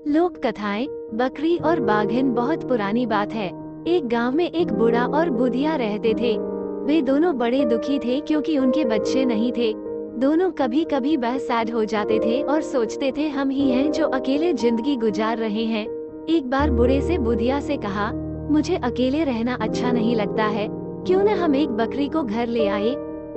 लोक कथाएं, बकरी और बाघिन बहुत पुरानी बात है। एक गांव में एक बूढ़ा और बुढ़िया रहते थे। वे दोनों बड़े दुखी थे क्योंकि उनके बच्चे नहीं थे। दोनों कभी कभी बहुत सैड हो जाते थे और सोचते थे हम ही हैं जो अकेले जिंदगी गुजार रहे हैं। एक बार बूढ़े से बुढ़िया से कहा, मुझे अकेले रहना अच्छा नहीं लगता है, क्यों न हम एक बकरी को घर ले आए।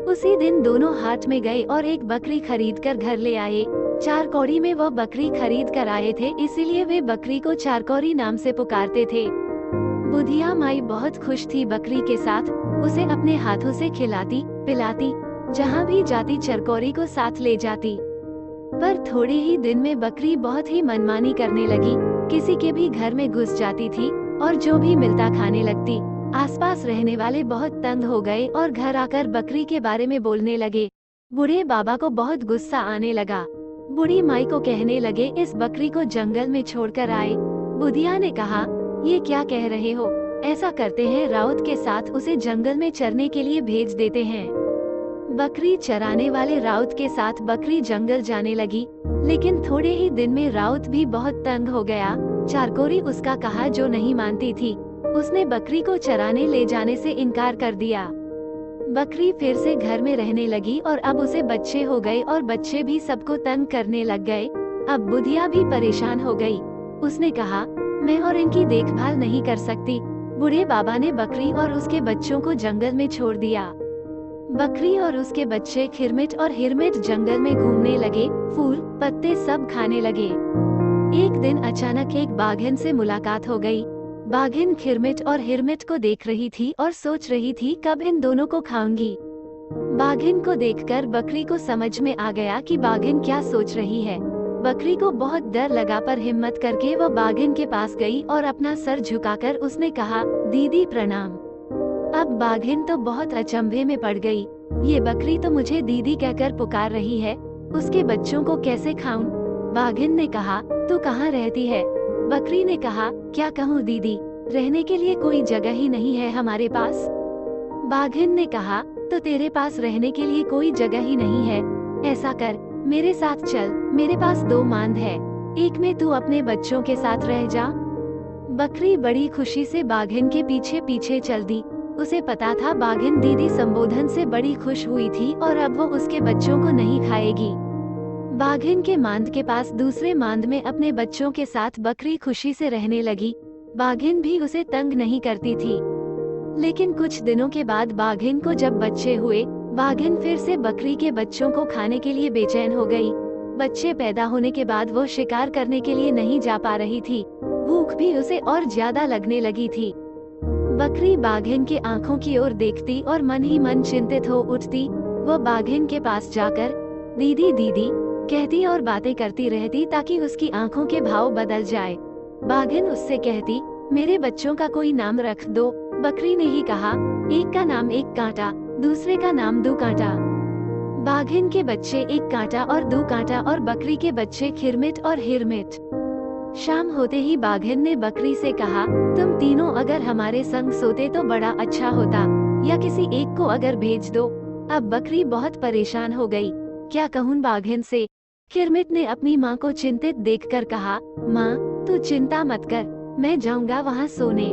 उसी दिन दोनों हाट में गए और एक बकरी खरीद कर घर ले आए। 4 कौड़ी में वह बकरी खरीद कर आए थे, इसीलिए वे बकरी को 4 कौड़ी नाम से पुकारते थे। बुढ़िया माई बहुत खुश थी बकरी के साथ, उसे अपने हाथों से खिलाती पिलाती, जहाँ भी जाती चरकौरी को साथ ले जाती। पर थोड़े ही दिन में बकरी बहुत ही मनमानी करने लगी, किसी के भी घर में घुस जाती थी और जो भी मिलता खाने लगती। आसपास रहने वाले बहुत तंग हो गए और घर आकर बकरी के बारे में बोलने लगे। बूढ़े बाबा को बहुत गुस्सा आने लगा। बूढ़ी माई को कहने लगे, इस बकरी को जंगल में छोड़कर आए। बुढ़िया ने कहा, ये क्या कह रहे हो, ऐसा करते हैं राउत के साथ उसे जंगल में चरने के लिए भेज देते हैं। बकरी चराने वाले राउत के साथ बकरी जंगल जाने लगी, लेकिन थोड़े ही दिन में राउत भी बहुत तंग हो गया। चारकोरी उसका कहा जो नहीं मानती थी, उसने बकरी को चराने ले जाने से इनकार कर दिया। बकरी फिर से घर में रहने लगी और अब उसे बच्चे हो गए और बच्चे भी सबको तंग करने लग गए। अब बुढ़िया भी परेशान हो गई। उसने कहा, मैं और इनकी देखभाल नहीं कर सकती। बूढ़े बाबा ने बकरी और उसके बच्चों को जंगल में छोड़ दिया। बकरी और उसके बच्चे खिरमिट और हिरमिट जंगल में घूमने लगे, फूल पत्ते सब खाने लगे। एक दिन अचानक एक बाघिन से मुलाकात हो गई। बाघिन खिरमिट और हिरमिट को देख रही थी और सोच रही थी कब इन दोनों को खाऊंगी। बाघिन को देखकर बकरी को समझ में आ गया कि बाघिन क्या सोच रही है। बकरी को बहुत डर लगा, पर हिम्मत करके वह बाघिन के पास गई और अपना सर झुकाकर उसने कहा, दीदी प्रणाम। अब बाघिन तो बहुत अचंभे में पड़ गई। ये बकरी तो मुझे दीदी कहकर पुकार रही है, उसके बच्चों को कैसे खाऊं? बाघिन ने कहा, तू कहाँ रहती है? बकरी ने कहा, क्या कहूँ दीदी, रहने के लिए कोई जगह ही नहीं है हमारे पास। बाघिन ने कहा, तो तेरे पास रहने के लिए कोई जगह ही नहीं है, ऐसा कर मेरे साथ चल, मेरे पास 2 मांद है, एक में तू अपने बच्चों के साथ रह जा। बकरी बड़ी खुशी से बाघिन के पीछे पीछे चल दी। उसे पता था बाघिन दीदी संबोधन से बड़ी खुश हुई थी और अब वो उसके बच्चों को नहीं खाएगी। बाघिन के मांद के पास दूसरे मांद में अपने बच्चों के साथ बकरी खुशी से रहने लगी। बाघिन भी उसे तंग नहीं करती थी। लेकिन कुछ दिनों के बाद बाघिन को जब बच्चे हुए, बाघिन फिर से बकरी के बच्चों को खाने के लिए बेचैन हो गई। बच्चे पैदा होने के बाद वो शिकार करने के लिए नहीं जा पा रही थी। भूख भी उसे और ज्यादा लगने लगी थी। बकरी बाघिन के आंखों की ओर देखती और मन ही मन चिंतित हो उठती। वो बाघिन के पास जाकर दीदी दीदी कहती और बातें करती रहती ताकि उसकी आंखों के भाव बदल जाए। बाघिन उससे कहती, मेरे बच्चों का कोई नाम रख दो। बकरी ने ही कहा, एक का नाम एक कांटा, दूसरे का नाम 2 कांटा। बाघिन के बच्चे एक कांटा और 2 कांटा और बकरी के बच्चे खिरमिट और हिरमिट। शाम होते ही बाघिन ने बकरी से कहा, तुम तीनों अगर हमारे संग सोते तो बड़ा अच्छा होता, या किसी एक को अगर भेज दो। अब बकरी बहुत परेशान हो गई, क्या कहूँ बाघिन से। खिरमिट ने अपनी माँ को चिंतित देखकर कहा, माँ तू चिंता मत कर, मैं जाऊंगा वहाँ सोने।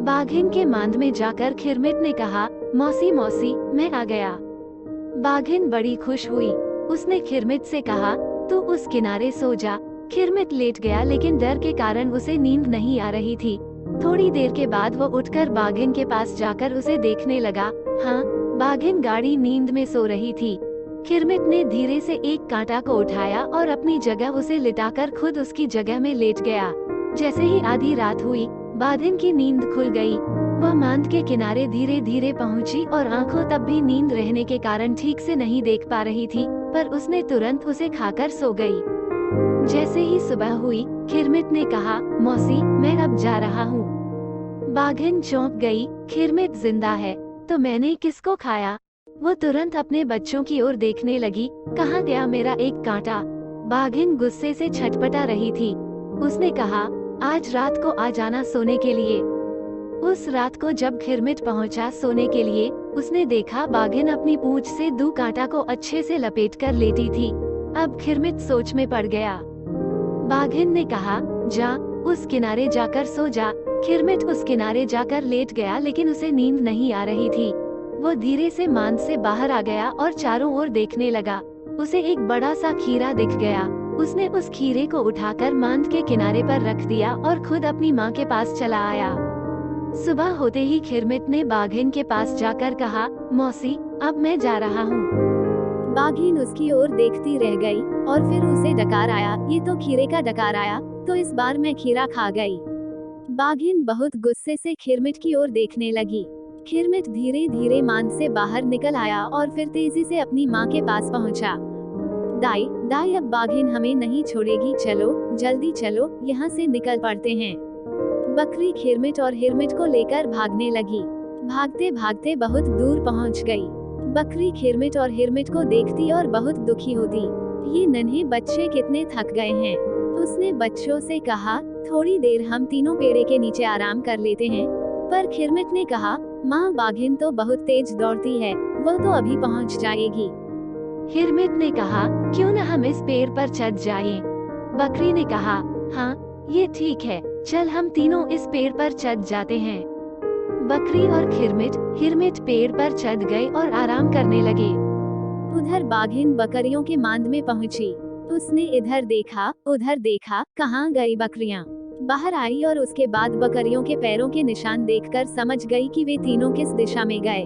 बाघिन के मांद में जाकर खिरमिट ने कहा, मौसी मौसी मैं आ गया। बाघिन बड़ी खुश हुई। उसने खिरमिट से कहा, तू उस किनारे सो जा। खिरमिट लेट गया, लेकिन डर के कारण उसे नींद नहीं आ रही थी। थोड़ी देर के बाद वो उठकर बाघिन के पास जाकर उसे देखने लगा। हाँ, बाघिन गाढ़ी नींद में सो रही थी। खिरमिट ने धीरे से एक कांटा को उठाया और अपनी जगह उसे लिटाकर खुद उसकी जगह में लेट गया। जैसे ही आधी रात हुई, बाघिन की नींद खुल गई। वह मांद के किनारे धीरे धीरे पहुंची और आंखों तब भी नींद रहने के कारण ठीक से नहीं देख पा रही थी, पर उसने तुरंत उसे खाकर सो गई। जैसे ही सुबह हुई, खिरमिट ने कहा, मौसी मैं अब जा रहा हूँ। बाघिन चौंक गई, खिरमिट जिंदा है तो मैंने किसको खाया? वो तुरंत अपने बच्चों की ओर देखने लगी। कहाँ गया मेरा एक कांटा? बाघिन गुस्से से छटपटा रही थी। उसने कहा, आज रात को आ जाना सोने के लिए। उस रात को जब खिरमिट पहुंचा सोने के लिए, उसने देखा बाघिन अपनी पूंछ से 2 कांटा को अच्छे से लपेट कर लेटी थी। अब खिरमिट सोच में पड़ गया। बाघिन ने कहा, जा, उस किनारे जाकर सो जा। खिरमिट उस किनारे जाकर लेट गया, लेकिन उसे नींद नहीं आ रही थी। वो धीरे से मांद से बाहर आ गया और चारों ओर देखने लगा। उसे एक बड़ा सा खीरा दिख गया। उसने उस खीरे को उठाकर मांद के किनारे पर रख दिया और खुद अपनी माँ के पास चला आया। सुबह होते ही खिरमिट ने बाघिन के पास जाकर कहा, मौसी, अब मैं जा रहा हूँ। बाघिन उसकी ओर देखती रह गई और फिर उसे डकार आया, ये तो खीरे का डकार आया, तो इस बार मैं खीरा खा गई। बाघिन बहुत गुस्से से खिरमिट की ओर देखने लगी। खिरमिट धीरे धीरे मांद से बाहर निकल आया और फिर तेजी से अपनी माँ के पास पहुँचा। दाई, दाई, अब बाघिन हमें नहीं छोड़ेगी, चलो, जल्दी चलो, यहाँ से निकल पड़ते हैं। बकरी खिरमिट और हिरमिट को लेकर भागने लगी। भागते भागते बहुत दूर पहुँच गई। बकरी खिरमिट और हिरमिट को देखती और बहुत दुखी होती। ये नन्हे बच्चे कितने थक गए हैं। उसने बच्चों से कहा, थोड़ी देर हम तीनों पेड़ के नीचे आराम कर लेते हैं। पर खिरमिट ने कहा, माँ, बाघिन तो बहुत तेज दौड़ती है, वो तो अभी पहुँच जाएगी। हिरमिट ने कहा, क्यों न हम इस पेड़ पर चढ़ जाएं? बकरी ने कहा, हाँ, ये ठीक है, चल हम तीनों इस पेड़ पर चढ़ जाते हैं। बकरी और हिरमिट पेड़ पर चढ़ गए और आराम करने लगे। उधर बाघिन बकरियों के मांद में पहुंची। उसने इधर देखा, उधर देखा, कहाँ गई बकरियां? बाहर आई और उसके बाद बकरियों के पैरों के निशान देखकर समझ गई कि वे तीनों किस दिशा में गए।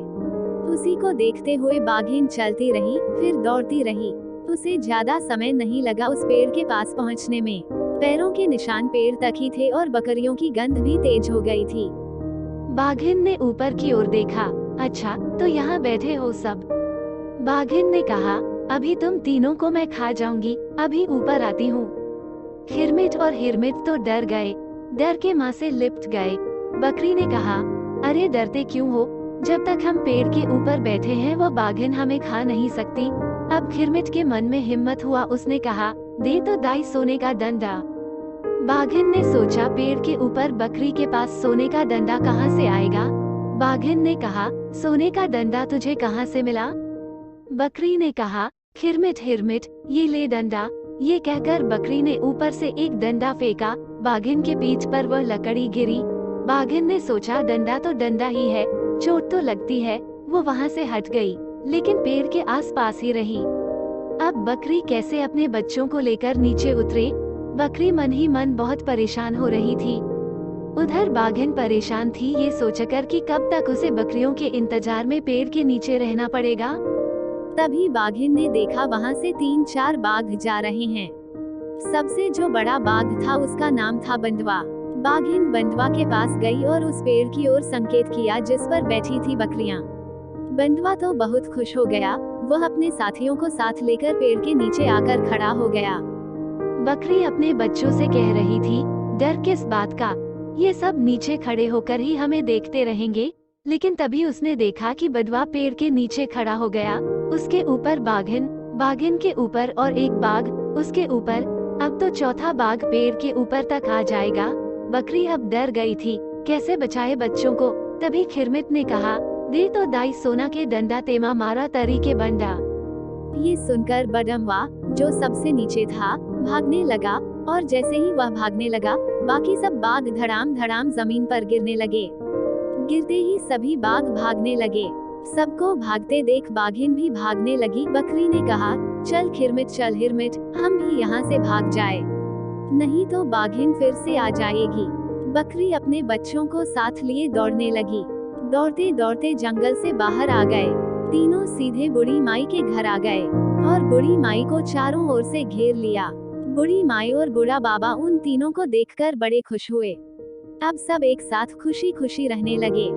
उसी को देखते हुए बाघिन चलती रही, फिर दौड़ती रही। उसे ज्यादा समय नहीं लगा उस पेड़ के पास पहुंचने में। पैरों के निशान पेड़ तक ही थे और बकरियों की गंध भी तेज हो गई थी। बाघिन ने ऊपर की ओर देखा, अच्छा, तो यहाँ बैठे हो सब। बाघिन ने कहा, अभी तुम तीनों को मैं खा जाऊंगी, अभी ऊपर आती हूँ। खिरमिट और हिरमिट तो डर गए, डर के माँ से लिपट गए। बकरी ने कहा, अरे डरते क्यों हो, जब तक हम पेड़ के ऊपर बैठे हैं वो बाघिन हमें खा नहीं सकती। अब खिरमिट के मन में हिम्मत हुआ, उसने कहा, दे तो दाई सोने का डंडा। बाघिन ने सोचा, पेड़ के ऊपर बकरी के पास सोने का डंडा कहाँ से आएगा। बाघिन ने कहा, सोने का डंडा तुझे कहाँ से मिला? बकरी ने कहा, खिरमिट हिरमिट, ये ले डंडा। ये कहकर बकरी ने ऊपर से एक डंडा फेंका। बाघिन के पीठ पर वह लकड़ी गिरी। बाघिन ने सोचा, डंडा तो डंडा ही है, चोट तो लगती है। वो वहाँ से हट गई, लेकिन पेड़ के आसपास ही रही। अब बकरी कैसे अपने बच्चों को लेकर नीचे उतरे? बकरी मन ही मन बहुत परेशान हो रही थी। उधर बाघिन परेशान थी ये सोचकर कि कब तक उसे बकरियों के इंतजार में पेड़ के नीचे रहना पड़ेगा। तभी बाघिन ने देखा वहाँ से 3-4 बाघ जा रहे हैं। सबसे जो बड़ा बाघ था उसका नाम था बंडवा। बाघिन बंडवा के पास गई और उस पेड़ की ओर संकेत किया जिस पर बैठी थी बकरियां। बंडवा तो बहुत खुश हो गया, वह अपने साथियों को साथ लेकर पेड़ के नीचे आकर खड़ा हो गया। बकरी अपने बच्चों से कह रही थी, डर किस बात का, ये सब नीचे खड़े होकर ही हमें देखते रहेंगे। लेकिन तभी उसने देखा कि बंडवा पेड़ के नीचे खड़ा हो गया। उसके ऊपर बाघिन, बाघिन के ऊपर और एक बाघ, उसके ऊपर, अब तो चौथा बाघ पेड़ के ऊपर तक आ जाएगा। बकरी अब डर गई थी, कैसे बचाए बच्चों को। तभी खिरमिट ने कहा, दे तो दाई सोना के डंडा, तेमा मारा तरी के बंडा। ये सुनकर बडम्वा, जो सबसे नीचे था, भागने लगा और जैसे ही वह भागने लगा, बाकी सब बाघ धड़ाम धड़ाम जमीन पर गिरने लगे। गिरते ही सभी बाघ भागने लगे। सबको भागते देख बाघिन भी भागने लगी। बकरी ने कहा, चल खिरमिट, चल हिरमिट, हम भी यहाँ से भाग जाए, नहीं तो बाघिन फिर से आ जाएगी। बकरी अपने बच्चों को साथ लिए दौड़ने लगी। दौड़ते दौड़ते जंगल से बाहर आ गए। तीनों सीधे बूढ़ी माई के घर आ गए और बूढ़ी माई को चारों ओर से घेर लिया। बूढ़ी माई और बूढ़ा बाबा उन तीनों को देखकर बड़े खुश हुए। अब सब एक साथ खुशी खुशी रहने लगे।